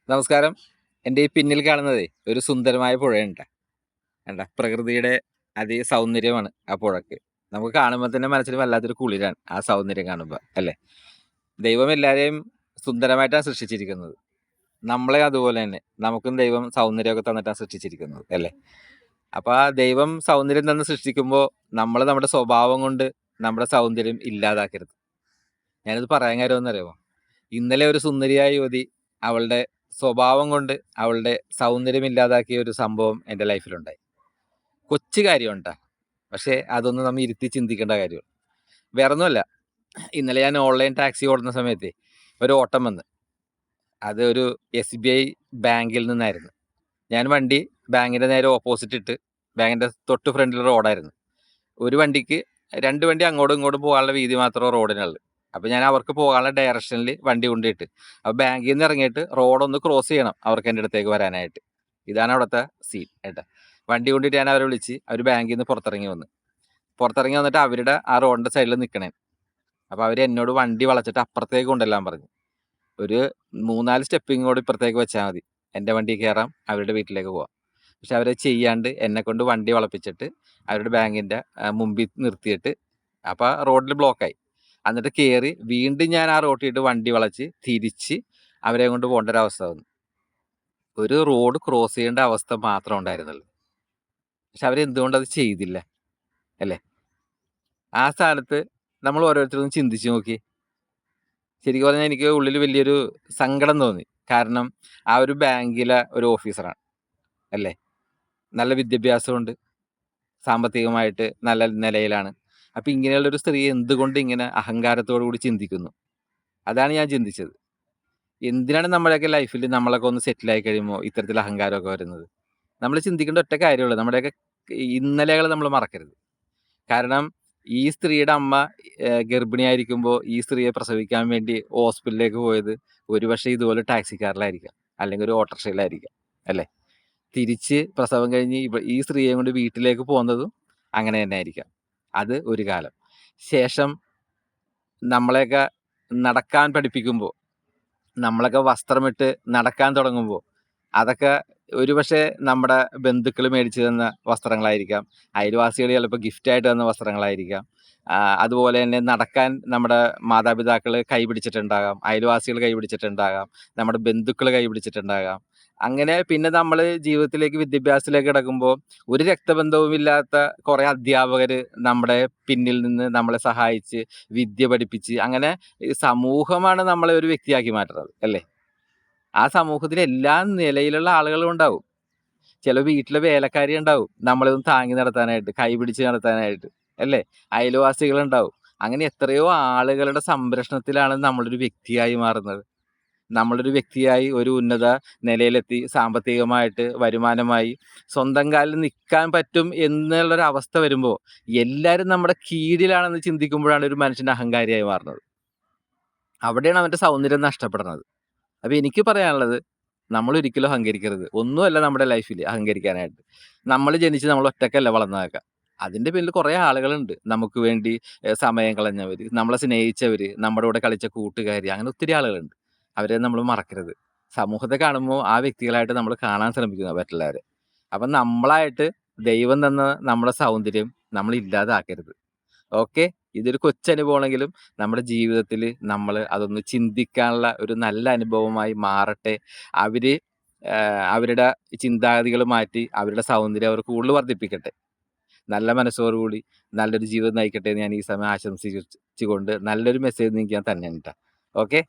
നമസ്കാരം. എൻ്റെ ഈ പിന്നിൽ കാണുന്നതേ ഒരു സുന്ദരമായ പുഴയുണ്ട്. കണ്ട പ്രകൃതിയുടെ അതേ സൗന്ദര്യമാണ് ആ പുഴക്ക്. നമുക്ക് കാണുമ്പോൾ തന്നെ മനസ്സിന് വല്ലാത്തൊരു കുളിരാണ് ആ സൗന്ദര്യം കാണുമ്പോൾ, അല്ലേ? ദൈവം എല്ലാവരെയും സുന്ദരമായിട്ടാണ് സൃഷ്ടിച്ചിരിക്കുന്നത്. നമ്മളെ അതുപോലെ തന്നെ നമുക്കും ദൈവം സൗന്ദര്യമൊക്കെ തന്നിട്ടാണ് സൃഷ്ടിച്ചിരിക്കുന്നത്, അല്ലേ? അപ്പോൾ ആ ദൈവം സൗന്ദര്യം തന്ന് സൃഷ്ടിക്കുമ്പോൾ നമ്മൾ നമ്മുടെ സ്വഭാവം കൊണ്ട് നമ്മുടെ സൗന്ദര്യം ഇല്ലാതാക്കരുത്. ഞാനിത് പറയാൻ കാര്യം എന്നറിയാമോ? ഇന്നലെ ഒരു സുന്ദരിയായ യുവതി അവളുടെ സ്വഭാവം കൊണ്ട് അവളുടെ സൗന്ദര്യം ഇല്ലാതാക്കിയ ഒരു സംഭവം എൻ്റെ ലൈഫിലുണ്ടായി. കൊച്ചു കാര്യമുണ്ടാ, പക്ഷേ അതൊന്നും നമ്മൾ ഇരുത്തി ചിന്തിക്കേണ്ട കാര്യമാണ്. വേറൊന്നുമല്ല, ഇന്നലെ ഞാൻ ഓൺലൈൻ ടാക്സി ഓടുന്ന സമയത്ത് ഒരു ഓട്ടം വന്ന്. അത് ഒരു SBI ബാങ്കിൽ നിന്നായിരുന്നു. ഞാൻ വണ്ടി ബാങ്കിൻ്റെ നേരെ ഓപ്പോസിറ്റ് ഇട്ട് ബാങ്കിൻ്റെ തൊട്ട് ഫ്രണ്ടിൽ റോഡായിരുന്നു. ഒരു വണ്ടിക്ക് 2 വണ്ടി അങ്ങോട്ടും ഇങ്ങോട്ടും പോകാനുള്ള വീതി മാത്രമേ റോഡിനുള്ളൂ. അപ്പോൾ ഞാൻ അവർക്ക് പോകാനുള്ള ഡയറക്ഷനിൽ വണ്ടി കൊണ്ടിട്ട്, അപ്പോൾ ബാങ്കിൽ നിന്ന് ഇറങ്ങിയിട്ട് റോഡൊന്ന് ക്രോസ് ചെയ്യണം അവർക്ക് എൻ്റെ അടുത്തേക്ക് വരാനായിട്ട്. ഇതാണ് അവിടുത്തെ സീൻ ഏട്ടാ. വണ്ടി കൊണ്ടിട്ട് ഞാൻ അവരെ വിളിച്ച് അവർ ബാങ്കിൽ നിന്ന് പുറത്തിറങ്ങി വന്നിട്ട് അവരുടെ ആ റോഡിൻ്റെ സൈഡിൽ നിൽക്കണേ. അപ്പോൾ അവർ എന്നോട് വണ്ടി വളച്ചിട്ട് അപ്പുറത്തേക്ക് കൊണ്ടെല്ലാം പറഞ്ഞു. ഒരു 3-4 സ്റ്റെപ്പിങ് കൂടി ഇപ്പുറത്തേക്ക് വെച്ചാൽ മതി, എൻ്റെ വണ്ടി കയറാം, അവരുടെ വീട്ടിലേക്ക് പോവാം. പക്ഷെ അവരെ ചെയ്യാണ്ട് എന്നെക്കൊണ്ട് വണ്ടി വളപ്പിച്ചിട്ട് അവരുടെ ബാങ്കിൻ്റെ മുമ്പിൽ നിർത്തിയിട്ട്, അപ്പോൾ റോഡിൽ ബ്ലോക്കായി. എന്നിട്ട് കയറി വീണ്ടും ഞാൻ ആ റോട്ടിട്ട് വണ്ടി വളച്ച് തിരിച്ച് അവരെ കൊണ്ട് പോകേണ്ട ഒരവസ്ഥ വന്നു. ഒരു റോഡ് ക്രോസ് ചെയ്യേണ്ട അവസ്ഥ മാത്രം ഉണ്ടായിരുന്നുള്ളൂ. പക്ഷെ അവരെന്തുകൊണ്ടത് ചെയ്തില്ല, അല്ലേ? ആ സ്ഥാനത്ത് നമ്മൾ ഓരോരുത്തരും ചിന്തിച്ച് നോക്കി. ശരിക്കും പറഞ്ഞാൽ എനിക്ക് ഉള്ളിൽ വലിയൊരു സങ്കടം തോന്നി. കാരണം ആ ഒരു ബാങ്കിലെ ഒരു ഓഫീസറാണ്, അല്ലേ? നല്ല വിദ്യാഭ്യാസമുണ്ട്, സാമ്പത്തികമായിട്ട് നല്ല നിലയിലാണ്. അപ്പം ഇങ്ങനെയുള്ളൊരു സ്ത്രീ എന്തുകൊണ്ട് ഇങ്ങനെ അഹങ്കാരത്തോടു കൂടി ചിന്തിക്കുന്നു? അതാണ് ഞാൻ ചിന്തിച്ചത്. എന്തിനാണ് നമ്മുടെയൊക്കെ ലൈഫിൽ നമ്മളൊക്കെ ഒന്ന് സെറ്റിലായി കഴിയുമ്പോൾ ഇത്തരത്തിൽ അഹങ്കാരമൊക്കെ വരുന്നത്? നമ്മൾ ചിന്തിക്കേണ്ട ഒറ്റ കാര്യമുള്ളൂ, നമ്മുടെയൊക്കെ ഇന്നലെകൾ നമ്മൾ മറക്കരുത്. കാരണം ഈ സ്ത്രീയുടെ അമ്മ ഗർഭിണിയായിരിക്കുമ്പോൾ ഈ സ്ത്രീയെ പ്രസവിക്കാൻ വേണ്ടി ഹോസ്പിറ്റലിലേക്ക് പോയത് ഒരുപക്ഷെ ഇതുപോലെ ടാക്സിക്കാരിലായിരിക്കാം, അല്ലെങ്കിൽ ഒരു ഓട്ടോറിക്ഷയിലായിരിക്കാം, അല്ലേ? തിരിച്ച് പ്രസവം കഴിഞ്ഞ് ഈ സ്ത്രീയെ കൊണ്ട് വീട്ടിലേക്ക് പോകുന്നതും അങ്ങനെ തന്നെ ആയിരിക്കാം. അത് ഒരു കാലം. ശേഷം നമ്മളെയൊക്കെ നടക്കാൻ പഠിപ്പിക്കുമ്പോൾ, നമ്മളൊക്കെ വസ്ത്രമിട്ട് നടക്കാൻ തുടങ്ങുമ്പോൾ, അതൊക്കെ ഒരുപക്ഷെ നമ്മുടെ ബന്ധുക്കൾ മേടിച്ചു തന്ന വസ്ത്രങ്ങളായിരിക്കാം, അയൽവാസികൾ ചിലപ്പോൾ ഗിഫ്റ്റായിട്ട് തന്ന വസ്ത്രങ്ങളായിരിക്കാം. അതുപോലെ തന്നെ നടക്കാൻ നമ്മുടെ മാതാപിതാക്കൾ കൈ പിടിച്ചിട്ടുണ്ടാകാം, അയൽവാസികൾ കൈ പിടിച്ചിട്ടുണ്ടാകാം, നമ്മുടെ ബന്ധുക്കൾ കൈ പിടിച്ചിട്ടുണ്ടാകാം. അങ്ങനെ പിന്നെ നമ്മൾ ജീവിതത്തിലേക്ക് വിദ്യാഭ്യാസത്തിലേക്ക് കിടക്കുമ്പോൾ ഒരു രക്തബന്ധവുമില്ലാത്ത കുറേ അധ്യാപകർ നമ്മുടെ പിന്നിൽ നിന്ന് നമ്മളെ സഹായിച്ച് വിദ്യ പഠിപ്പിച്ച്, അങ്ങനെ ഈ സമൂഹമാണ് നമ്മളെ ഒരു വ്യക്തിയാക്കി മാറ്റുന്നത്, അല്ലേ? ആ സമൂഹത്തിൽ എല്ലാ നിലയിലുള്ള ആളുകളും ഉണ്ടാവും. ചില വീട്ടിലെ വേലക്കാരി ഉണ്ടാവും നമ്മളെ ഒന്ന് താങ്ങി നടത്താനായിട്ട്, കൈ പിടിച്ച് നടത്താനായിട്ട്, അല്ലേ? അയൽവാസികളുണ്ടാവും. അങ്ങനെ എത്രയോ ആളുകളുടെ സംരക്ഷണത്തിലാണ് നമ്മളൊരു വ്യക്തിയായി മാറുന്നത്. നമ്മളൊരു വ്യക്തിയായി ഒരു ഉന്നത നിലയിലെത്തി സാമ്പത്തികമായിട്ട് വരുമാനമായി സ്വന്തം കാലിൽ നിൽക്കാൻ പറ്റും എന്നുള്ളൊരവസ്ഥ വരുമ്പോൾ എല്ലാവരും നമ്മുടെ കീഴിലാണെന്ന് ചിന്തിക്കുമ്പോഴാണ് ഒരു മനുഷ്യൻ്റെ അഹങ്കാരിയായി മാറുന്നത്. അവിടെയാണ് അവൻ്റെ സൗന്ദര്യം നഷ്ടപ്പെടുന്നത്. അപ്പോൾ എനിക്ക് പറയാനുള്ളത്, നമ്മളൊരിക്കലും അഹങ്കരിക്കരുത്. ഒന്നുമല്ല നമ്മുടെ ലൈഫിൽ അഹങ്കരിക്കാനായിട്ട്. നമ്മൾ ജനിച്ച് നമ്മൾ ഒറ്റയ്ക്കല്ല വളർന്നതൊക്കെ. അതിൻ്റെ പേരിൽ കുറേ ആളുകളുണ്ട് നമുക്ക് വേണ്ടി സമയം കളഞ്ഞവർ, നമ്മളെ സ്നേഹിച്ചവർ, നമ്മുടെ കൂടെ കളിച്ച കൂട്ടുകാരി, അങ്ങനെ ഒത്തിരി ആളുകളുണ്ട്. അവരെ നമ്മൾ മറക്കരുത്. സമൂഹത്തെ കാണുമ്പോൾ ആ വ്യക്തികളായിട്ട് നമ്മൾ കാണാൻ ശ്രമിക്കുക മറ്റുള്ളവരെ. അപ്പം നമ്മളായിട്ട് ദൈവം തന്ന നമ്മുടെ സൗന്ദര്യം നമ്മൾ ഇല്ലാതാക്കരുത്. ഓക്കെ? ഇതൊരു കൊച്ചനുഭവമാണെങ്കിലും നമ്മുടെ ജീവിതത്തിൽ നമ്മൾ അതൊന്ന് ചിന്തിക്കാനുള്ള ഒരു നല്ല അനുഭവമായി മാറട്ടെ. അവർ അവരുടെ ചിന്താഗതികൾ മാറ്റി അവരുടെ സൗന്ദര്യം അവർ കൂടുതൽ വർദ്ധിപ്പിക്കട്ടെ. നല്ല മനസ്സോടുകൂടി നല്ലൊരു ജീവിതം നയിക്കട്ടെ എന്ന് ഞാൻ ഈ സമയം ആശംസിച്ചുകൊണ്ട് നല്ലൊരു മെസ്സേജ് നിങ്ങൾക്ക് ഞാൻ തന്നെയാണ് കേട്ടോ. ഓക്കെ?